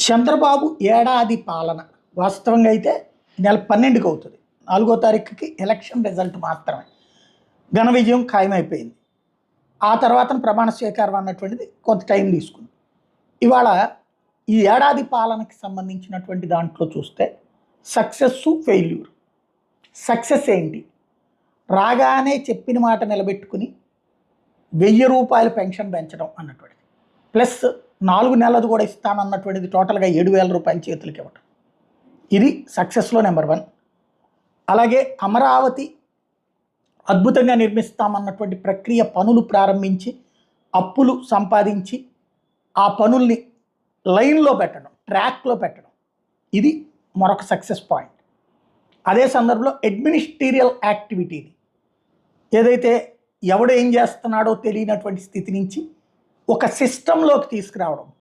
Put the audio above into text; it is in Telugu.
చంద్రబాబు ఏడాది పాలన వాస్తవంగా అయితే నెల 12కి అవుతుంది. 4వ తారీఖుకి ఎలక్షన్ రిజల్ట్ మాత్రమే. ఘన విజయం ఖాయమైపోయింది. ఆ తర్వాత ప్రమాణ స్వీకారం అన్నటువంటిది కొంత టైం తీసుకుంది. ఇవాళ ఈ ఏడాది పాలనకి సంబంధించినటువంటి దాంట్లో చూస్తే సక్సెస్, ఫెయిల్యూర్. సక్సెస్ ఏంటి? రాగానే చెప్పిన మాట నిలబెట్టుకుని రూ. 1000 పెన్షన్ పెంచడం అన్నటువంటిది. ప్లస్ 4 నెలలది కూడా ఇస్తానన్నటువంటిది టోటల్గా 7,000 రూపాయలు చేతులకి ఇవ్వటం. ఇది సక్సెస్లో నెంబర్ 1. అలాగే అమరావతి అద్భుతంగా నిర్మిస్తామన్నటువంటి ప్రక్రియ పనులు ప్రారంభించి అప్పులు సంపాదించి ఆ పనుల్ని లైన్లో పెట్టడం, ట్రాక్లో పెట్టడం, ఇది మరొక సక్సెస్ పాయింట్. అదే సందర్భంలో అడ్మినిస్ట్రీరియల్ యాక్టివిటీని ఏదైతే ఎవడు ఏం చేస్తున్నాడో తెలియనటువంటి స్థితి నుంచి ఒక సిస్టంలోకి తీసుకురావడం,